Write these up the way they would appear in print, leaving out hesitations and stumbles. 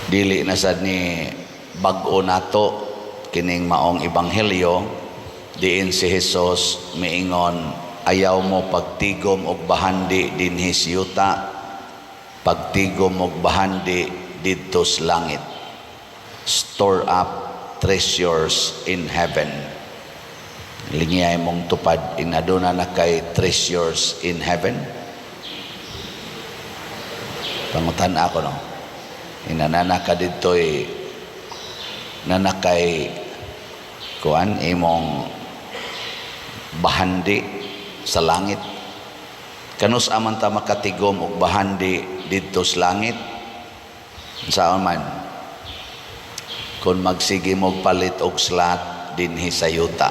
Dili na sad ni bag-o nato kining maong ebanghelyo diin si Jesus miingon, ayaw mo pagtigom og bahandi dinhi sa yuta, pagtigom og bahandi didto sa langit. Store up treasures in heaven. Lingiyay mong tupad, inaduna na kay treasures in heaven. Pangutan ako, no? Inanana ka dito'y nanakay kuan imong bahandi sa langit. Kanus aman ta makatigom og bahandi didto sa langit. Saan man kung magsige mo palit og slat dinhi sa yuta.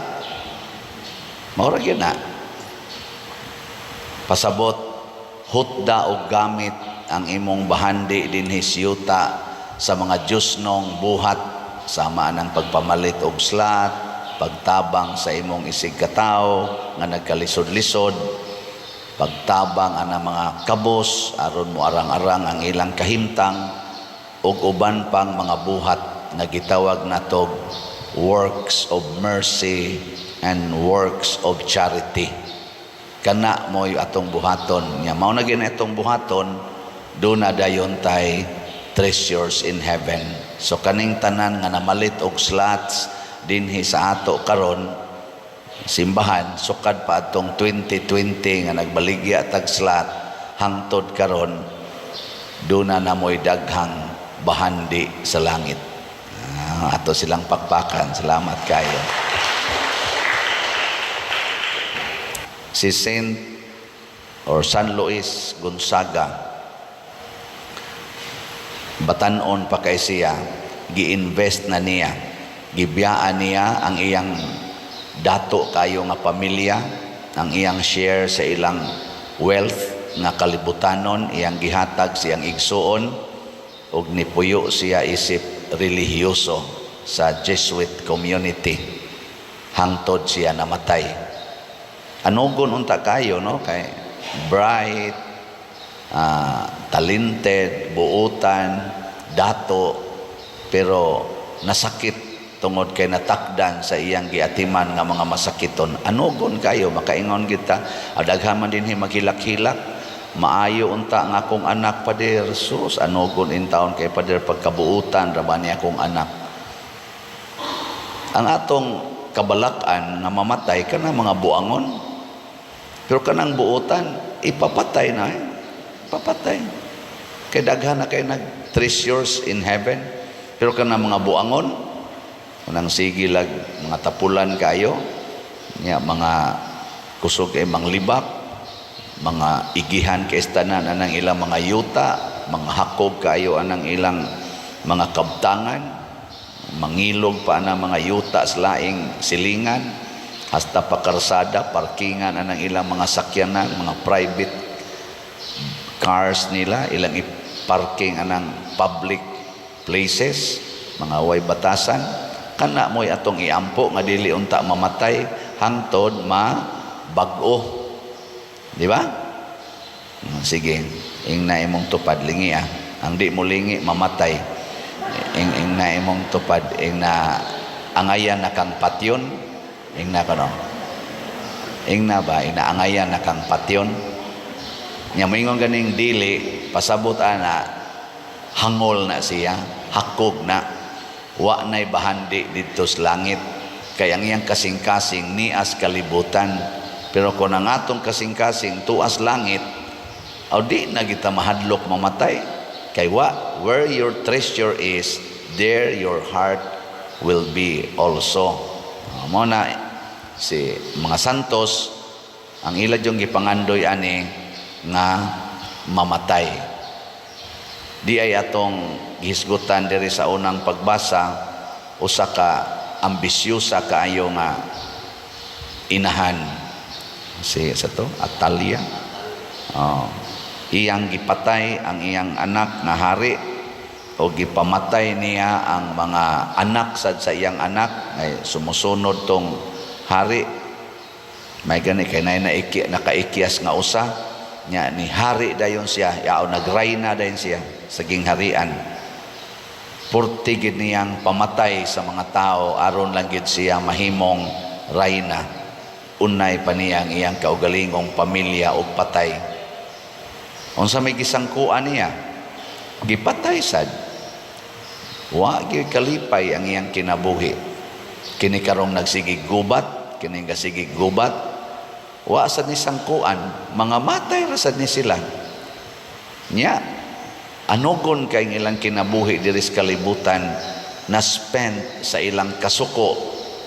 Maura gyud na. Pasabot hutda og gamit ang imong bahandi dinhi sa yuta sa mga Diyosnong buhat, sama ng pagpamalit og slat, pagtabang sa imong isig katao nga nagkalisod-lisod, pagtabang ana mga kabos aron mo arang-arang ang ilang kahimtang, ug uban pang mga buhat na gitawag natog works of mercy and works of charity. Kana mo'y atong buhaton. Nya mao na gyud atong buhaton, do na dayon tay treasures in heaven. So kaning tanan nga namalit og slots dinhi sa ato karon simbahan, sukad pa atong 2020 nga nagbaligya tag slot hangtod karon, do na mo'y daghang bahandi sa langit. Ato silang pakpakan. Salamat kayo. Si Saint or San Luis Gonzaga, batanon pa kay siya, gi-invest na niya, gibiyaan niya ang iyang dato kayo nga pamilya, ang iyang share sa ilang wealth nga kalibutanon, iyang gihatag siyang igsuon, ug nipuyo siya isip relihiyoso sa Jesuit community hangtod siya namatay. Anugon unta kayo, no? Kay bright, talented, buutan, dato, pero nasakit tungod kay natakdan sa iyang giatiman nga mga masakiton. Anugon kayo, makaingon kita, adaghaman dinhi maghilak-hilak, maayo unta nga akong anak, Pader. Sus, anugon in taon kay Pader pagkabuutan raman niya akong anak. Ang atong kabalakan nga mamatay kana mga buangon, pero kanang buutan ipapatay na, papatay. Kay daghan na kay nag treasures in heaven, pero kanang mga buangon unang sigilag mga tapulan kayo nya, mga kusog kay manglibak, mga igihan kay istanan anang ilang mga yuta, mga hakog kayo anang ilang mga kabtangan, mangilog pa anang mga yuta sa laing silingan, hasta pakarsada, parkingan anang ilang mga sakyanan, mga private cars nila, ilang iparking anang public places, mga way batasan. Kana mo'y atong iampo nga dili unta mamatay hangtod mabag-o. Di ba? Sige, ingna imong tupad lingi ang di mo lingi mamatay. Ingna imong tupad, ingna angayan na kang patyon, ingna kano. Ingna ba ina angayan na kang patyon. Nya moingon ganing dili pasabot ana hangol na siya, hakog na. Wa nay bahandi didto sa langit, kay ang iyang kasing-kasing nias kalibutan. Pero kung ang atong kasing-kasing tuas langit, o di na kita mahadlok mamatay. Kay where your treasure is, there your heart will be also. Mo na si mga santos, ang ila yung gipangandoy ani nga mamatay. Di ay atong gihisgutan diri sa unang pagbasa, usa ka ambisyosa kaayo nga inahan, si sa to Atalia, iyang gipatay ang iyang anak nga hari, o gipamatay niya ang mga anak sad sa iyang anak ay sumusunod tong hari. May gani kay nakaikyas nga usa nya ni hari dayon siya, yao nagrayna dayon siya sa gingharian. Purti gid niyang pamatay sa mga tao aron lang gid siya mahimong rayna. Unay pa niyang iyang kaugalingong pamilya og patay. Unsa may gisangkuan niya? Gipatay sad. Wa gyud kalipay ang iyang kinabuhi. Kini karong nagsigig gubat, kini gasigig gubat. Wa sad ni sangkuan, mga matay ra sad ni sila. Nya anugon kay ilang kinabuhi diri sa kalibutan na spend sa ilang kasuko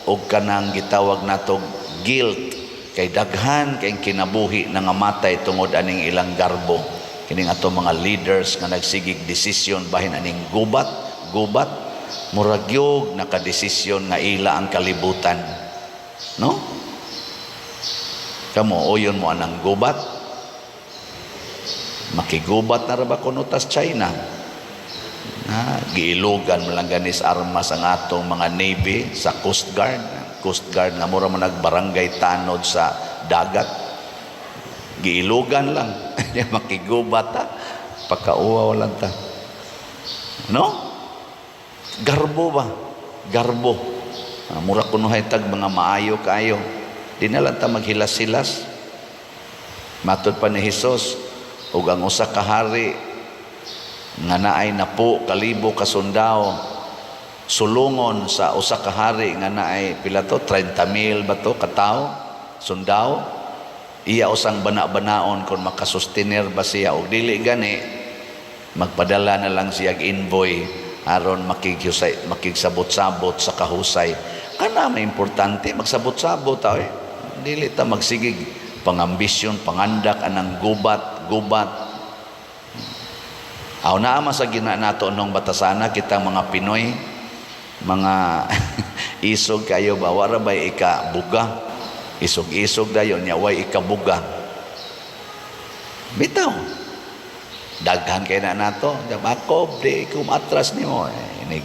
o kanang gitawag natog guilt kay daghan kay kinabuhi na nga matay tungod aning ilang garbo. Kining ato mga leaders nga nagsigig desisyon bahin aning gubat muragyog nakadesisyon nga ila ang kalibutan, no? Kamo oyon mo anang gubat, makigubat na ra ba kuno tas China? Giilugan mo lang ganis armas ang atong mga Navy sa Coast Guard nga mura man nagbarangay tanod sa dagat. Giilugan lang. Makigubat ta. Pagkauwaw lang ta. No? Garbo ba? Garbo. Mura kuno haytag mga maayo kayo. Di na lang ta maghilas-hilas. Matod pa ni Hesus, ug ang usa ka hari nga naay napo kalibo ka sundao sulungon sa usa ka hari nga naay pila to 30,000 ba to ka tawo sundao, iya usang bana-banaon kung makasustenir ba siya og dili gani magpadala na lang siya og envoy aron makigsabot-sabot sa kahusay. Kana may importante magsabot-sabot ta dili ta magsigig pangambisyon pangandak anang gubat. Aw naa sa gina nato nung batasana kita mga Pinoy mga isog kayo ba wara bay ikabuga isog dayon nya way ikabuga bitaw daghan kay na nato ako di kumatras nimo inig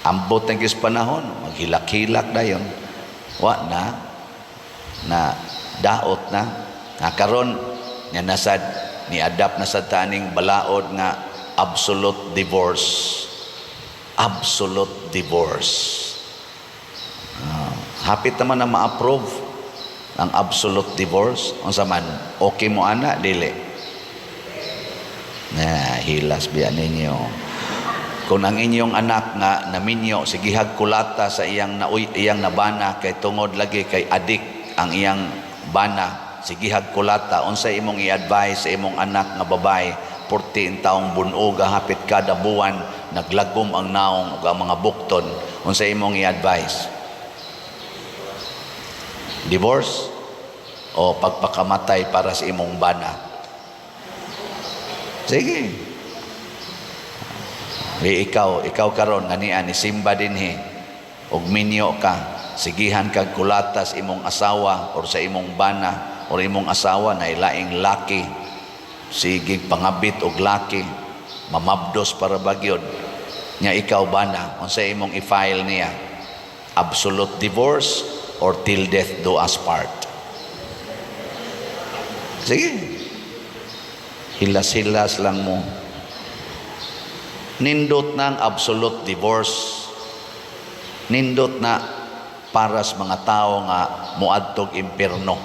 ambot ang kis panahon maghilak-hilak dayon wa na daot na karon nya nasad ni adapt na sa taning balaod nga absolute divorce. Hapit naman na ma-approve ang absolute divorce. Unsa man okay mo ana dili na hilas biya ninyo kung ang inyong anak nga naminyo sigihag kulata sa iyang nabana kay tungod lagi kay adik ang iyang bana sigihag kulata unsa imong i-advise sa imong anak nga babae 14 taong bunog hapit kada buwan naglagom ang naong ug ang mga bukton unsa imong i-advise? Divorce o pagpakamatay para sa imong bana? Sige. Ikaw karon ganian ni simba dinhi og minyo ka sigihan kag kulatas imong asawa or sa imong bana or imong asawa na ilaing laki sige pangabit og laki mamabdos para bagyod nya ikaw bana unsa imong i-file niya absolute divorce or till death do us part? Sige hilas-hilas lang mo nindot ng absolute divorce nindot na para sa mga tao nga muadtog impierno.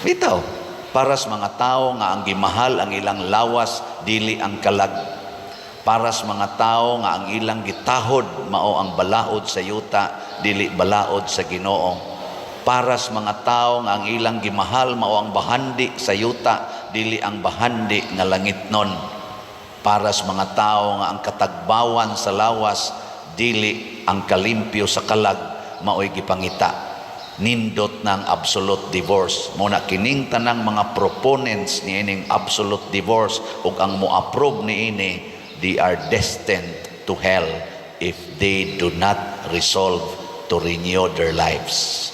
Bitaw, para sa mga tao nga ang gimahal ang ilang lawas, dili ang kalag. Para sa mga tao nga ang ilang gitahod, mao ang balaod sa yuta, dili balaod sa Ginoo. Para sa mga tao nga ang ilang gimahal, mao ang bahandi sa yuta, dili ang bahandi nga langitnon. Para sa mga tao nga ang katagbawan sa lawas, dili ang kalimpyo sa kalag, mao'y gipangita. Nindot ng absolute divorce. Muna kining tanang mga proponents ni ining absolute divorce ug ang mo-approve ni ini, they are destined to hell if they do not resolve to renew their lives.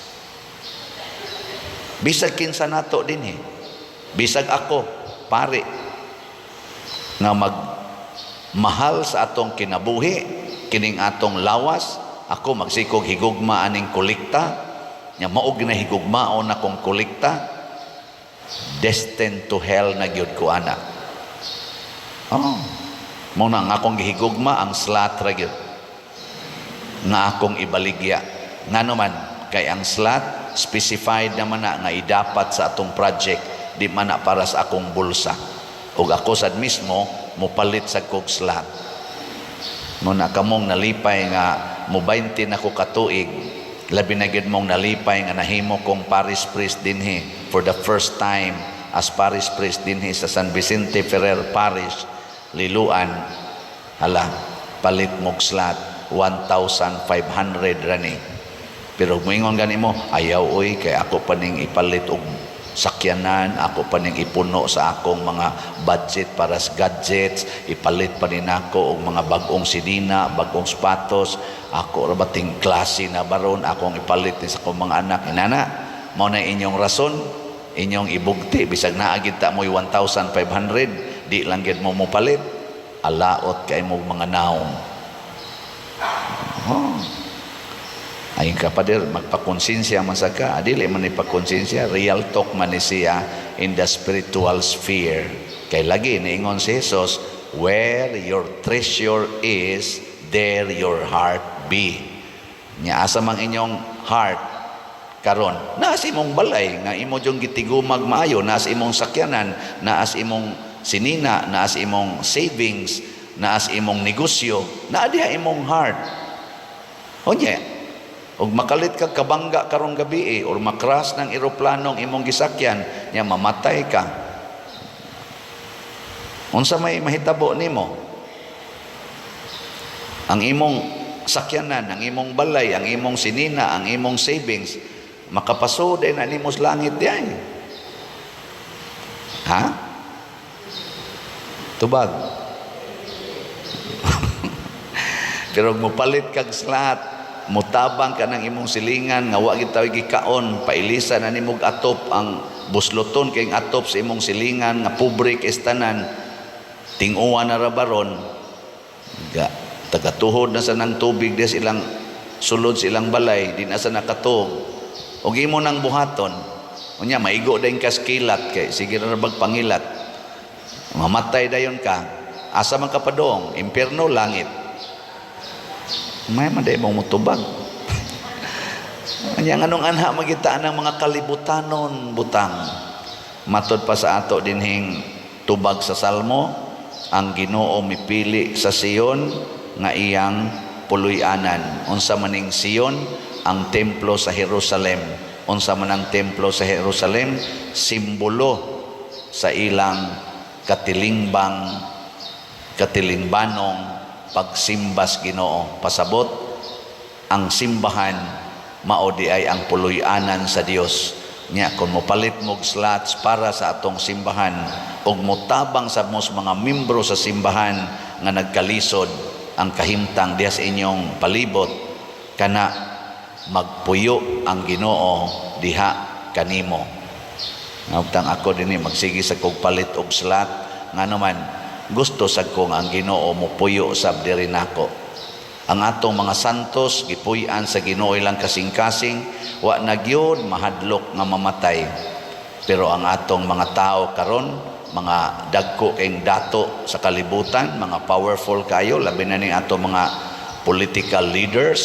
Bisag kinsa nato din bisag ako pare nga magmahal sa atong kinabuhi kining atong lawas, ako magsikog higugma aning kolekta nya maog na higugmaon na kong kolekta, destined to hell na gyud ko ana. Mo na nga akong gihigugma ang slot ra gyud nga akong ibaligya. Ngano man kay ang slot specified naman na nga idapat sa atong project, di man na para sa akong bulsa. Ug ako sad mismo mopalit sa kog slot. Muna kamong nalipay nga mo 20 na ko katuig, labi na gyud mong nalipay nga nahimo kong parish priest dinhi for the first time as parish priest dinhi sa San Vicente Ferrer Parish, Liloan. Hala, palit mog slot 1,500 rani. Pero moingon gani mo, ayaw oy kay ako pa ning ipalit og sakyanan, ako pa ning ipuno sa akong mga budget para sa gadgets, ipalit pa nin ako og mga bagong sidina, bagong sapatos, ako ra bating klase na baron, akong ipalit sa akong mga anak. Inana, mao na inyong rason, inyong ibugti, bisag naagid ta mo'y 1,500, di lang gid mo palit, alaot kay mo mga naong. Oh. Ayun ka pa dir, magpakonsensya man sa ka, adili man ni pakonsensya, real talk man ni siya in the spiritual sphere. Kay lagi niingon si Jesus, where your treasure is, there your heart be. Nya asa mang inyong heart karon, naas imong balay nga imo jung gitigumag maayo, naas imong sakyanan, naas imong sinina, naas imong savings, naas imong negosyo, naa diha imong heart. Onya, og makalit kag kabangga karong gabi or makras ng eroplanong imong gisakyan, nya mamatay ka. Unsa may mahitabo nimo? Ang imong sakyanan, ang imong balay, ang imong sinina, ang imong savings, makapasod na nimo sa langit diay. Ha? Tubag. Pero mopalit kag slot, mutabang ka ng imong silingan nga wa gyud taw gikaon, pailisa na nimog atop ang busloton kay atop sa imong silingan nga pobre kay tanan, ting-uwan na ra baron ga tagatuhod na sa nang tubig des ilang sulod silang balay, di na sa nakatog og imo nang buhaton unya maigo dayon ka skilat kay sige ra bagpangilat, mamatay dayon ka. Asa man ka padong? Impierno, langit. May maday mong mutubag. Kanya anong anha magitaan ng mga kalibutanon butang. Matod pa sa ato dinhing tubag sa Salmo, ang Ginoo mipili sa Sion nga iyang puluy-anan. Unsa maning Sion? Ang templo sa Jerusalem. Unsa man ang templo sa Jerusalem? Simbolo sa ilang katilingbanong pagsimbas Ginoo. Pasabot ang simbahan mao di ay ang puluy-anan sa Dios. Nya kung mopalit mog slots para sa atong simbahan ug motabang sa mga membro sa simbahan nga nagkalisod ang kahimtang diha sa inyong palibot, kana magpuyo ang Ginoo diha kanimo. Ngabtang ako dinhi magsigi sa kog palit og slot ngano man gusto sad kong ang Ginoo mopuyo sab diri nako. Ang atong mga santos gipuy-an sa Ginoo ilang kasing-kasing, wa na gyud mahadlok nga mamatay. Pero ang atong mga tao karon, mga dagko kayong dato sa kalibutan, mga powerful kayo, labi na ning atong mga political leaders.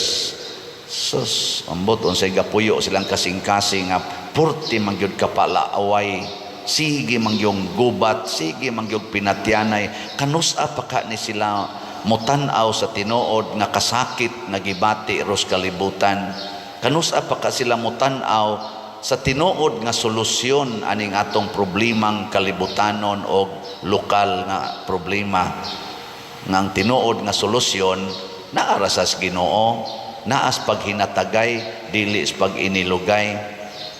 Sus, ambot unsay gapuyo silang kasing-kasing nga purti man gyud kapalaaway. Sige mangyong gubat, sige mangyong pinatyanay, kanusa pa ka ni sila mutanaw sa tinuod nga kasakit nga gibati ros kalibutan, kanusa pa ka sila mutanaw sa tinuod nga solusyon aning atong problemang kalibutanon o lokal nga problema, nga ang tinuod nga solusyon naara sa Ginoo, naas paghinatagay dili sa pag-inilugay.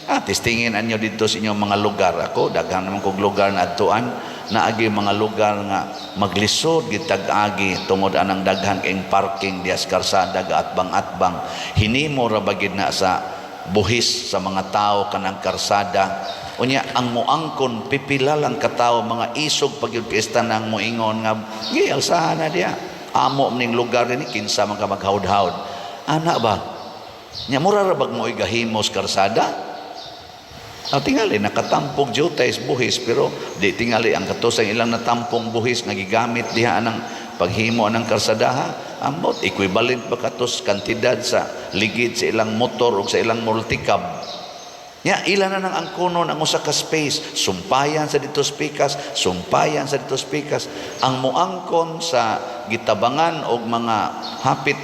Testingin anyo dito sa inyong mga lugar. Ako, daghan naman kong lugar na adtuan, naagi mga lugar nga maglisod, gitag-agi, tungod anang daghan kayong parking, dias karsada, atbang-atbang. Hinimo rabagid na sa buhis sa mga tao kanang karsada. Unya, ang muangkon, pipila lang katao, mga isog pagyud piesta nang muingon nga, alsahan na diya. Amo ning lugar ni kinsa man ka maghawd-hawd. Ana ba? Nya mura rabag mo igahimos karsada? Tingali nakatampong jutay buhis pero di tingali ang katusang ilang natampong buhis nga gigamit diha ng paghimo ng karsadaha, ambot equivalent ba katos kantidad sa ligid sa ilang motor o sa ilang multicab. Nya ila na nang angkonon ang usa ka space, sumpayan sa dito spikas, sumpayan sa dito spikas. Ang muangkon sa gitabangan og mga hapit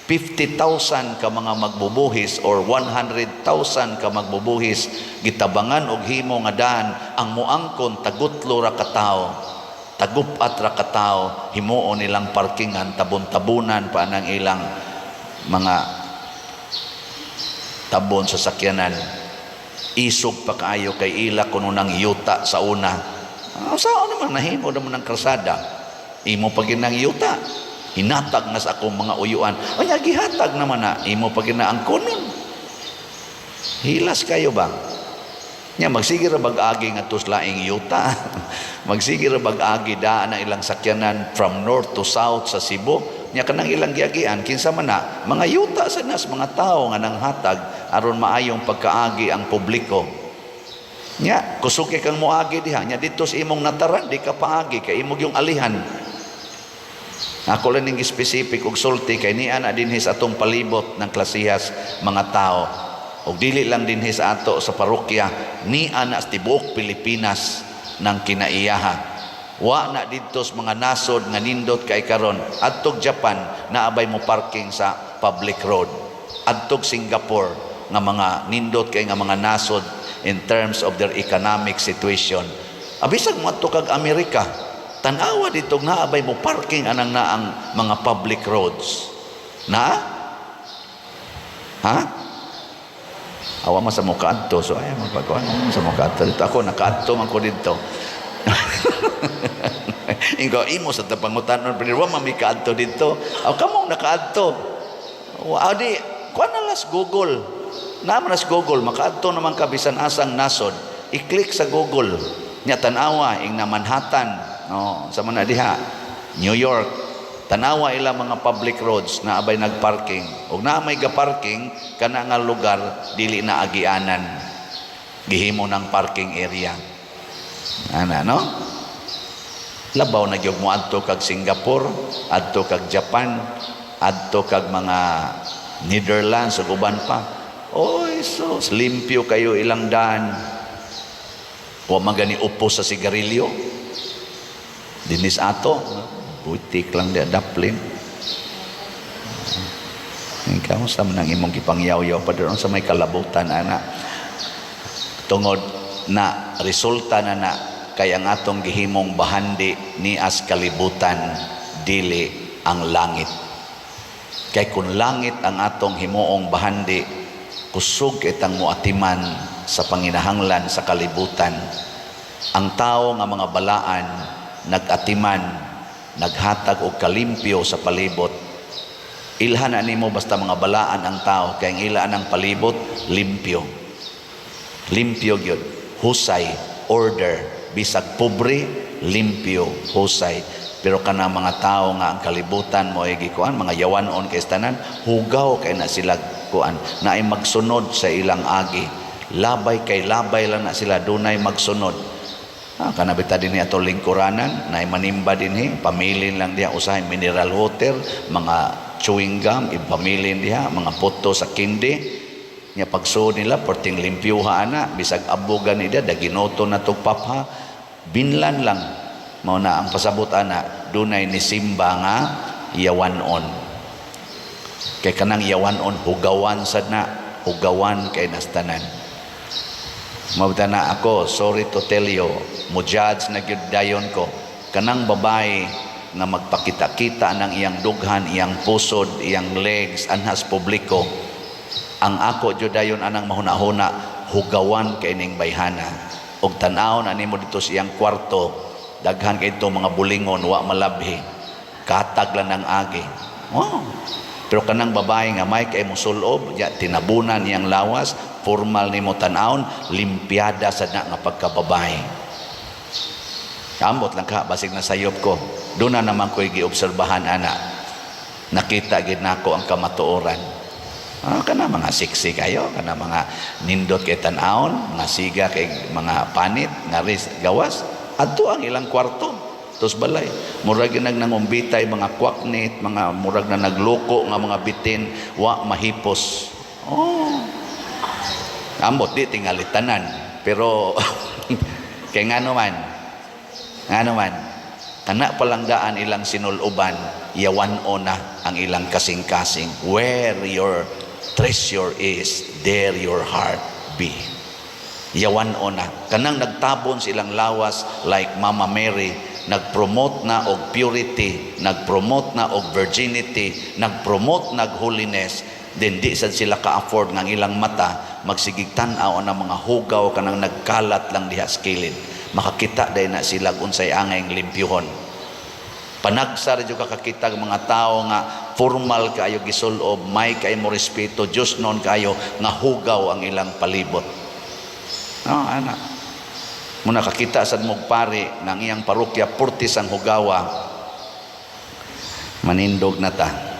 50,000 ka mga magbubuhis or 100,000 ka magbubuhis gitabangan og himo nga daan, ang muangkon tagutlo ra ka tawo, tagupat ra ka tawo, himuon nilang parkingan, tabon-tabunan pa nang ilang mga tabon sa sakyanan. Isog pa kaayo kay ila kuno nang yuta sa una. Sao naman nahimo naman ng kalsada? Imo pa ginang yuta. Hinatag na sa akong mga uyuan. O nya gihatag naman na imo pa ginaang kunon. Hilas kayo ba? Nya magsige ra bag-agi nga tuslaing yuta. Magsige ra bag-agi daan ang ilang sakyanan from north to south sa Cebu. Nya kanang ilang giagian kinsa man na mga yuta sa nas mga tao nga nang hatag aron maayong pagkaagi ang publiko. Nya kusuki kang moagi diha, nya dito sa imong nataran di ka paagi kay imong yung alihan. Ako lang ning specific og sulti kay niya na dinhi sa atong palibot ng klasihas mga tao. Og dili lang dinhi sa ato sa parokya, niya na sa tibuok Pilipinas ng kinaiyaha. Wa na dito sa mga nasod nga nindot kay karon. Adtog Japan naabay mo parking sa public road. Adtog Singapore nga mga nindot kay nga mga nasod in terms of their economic situation. Abisag mo adto kag Amerika, tanawa dito naabay mo parking anang naang mga public roads. Na? Ha? Awa man sa mukha adto, so ay magpagkuhan sa mukha adto dito. Ako nakaadto man ko dito. Ikaw imo sa tapangutanon pero wa man mi kaadto dito. Aw kamo nakaadto. Wa di kuan na las Google. Naman nas Google makaadto naman ka bisan asang nasod. I-click sa Google. Nya tanawa ing na Manhattan, no, sa man diha. New York. Tanawa ila mga public roads na abay nagparking. Og na may ga-parking kana nga lugar dili na agianan. Gihimo ng parking area. Ana no? Labaw na gyud mo adto kag Singapore, adto kag Japan, adto kag mga Netherlands ug uban pa. Oy, so limpyo kayo ilang daan. Wa magani upo sa sigarilyo. Dinis ato, butik lang dia daplin. Ikaw sa man imong gipangyaw-yaw pa doon sa may kalabutan ana. Tungod na resulta na kay ang atong gihimong bahandi ni as kalibutan dili ang langit. Kay kung langit ang atong himuong bahandi, kusog itang muatiman sa panginahanglan sa kalibutan. Ang tao nga mga balaan nagatiman, naghatag og kalimpyo sa palibot. Ilhan nimo basta mga balaan ang tao kay ang ilaan ang palibot limpyo. Limpyo gyud, husay, order, bisag pobre, limpyo, husay. Pero kana mga tao nga ang kalibutan mo ay gikuan, mga yawanon kay tanan, hugaw kay na sila kuan, na ay magsunod sa ilang agi. Labay kay labay lang na sila, dunay magsunod. Kanabita din ato lingkuranan, na ay manimba din pamilin lang diha, usahay mineral water, mga chewing gum, ipamilin diha, mga puto sa kindi. Nya pagsuod nila porting limpyuha ana bisag abugan nila daginoto na to papha binlan lang mao na ang pasabot ana dunay ni simba nga yawanon kay kanang yawanon hugawan sad na hugawan kay nastanan mabta na ako sorry to tell you mo judge na gyud dayon ko kanang babae na magpakita-kita ng iyang dughan iyang pusod iyang legs anhas publiko. Ang ako judayon anang mahuna-huna hugawan kay ning bayhana og tan-aw na nimo dito sa iyang kwarto daghan kay ito mga bulingon wa malabhi katag lang ng agi. Pero kanang babae nga may kay mosulob ya tinabunan iyang lawas formal nimo tan-awon limpyada sad na nga pagkababae. Kamot lang ka basig na sayop ko doon na naman ko'y giobserbahan ana nakita gid nako ang kamatuoran. Kana mga siksi kayo, kana mga nindot kay tan-awon, mga siga kay mga panit, nga ris gawas, adto ang ilang kwarto. tos balay. Murag nag nangumbitay mga kwaknit, mga murag na nagloko nga mga bitin, wa mahipos. Oh. Amot di tingali tanan, pero kay ngano man, kana palanggaan ilang sinuloban, yawan-o na ang ilang kasing-kasing. Where your treasure is, there your heart be. Yawan-o na. Kanang nagtabon silang lawas like Mama Mary, nag-promote na og purity, nag-promote na og virginity, nag-promote nag holiness, then di sad sila ka-afford ng ilang mata magsigig tan-aw na mga hugaw kanang nagkalat lang diha sa kilid. Makakita day na sila unsay angay limpyuhon. Panagsar jud kakakita mga tao nga formal kayo gisulob, may kay mo respeto, Dios non kayo nga hugaw ang ilang palibot. No, ana. Muna kakita sad mog pare nang iyang parokya purtis ang hugawa. Manindog na ta.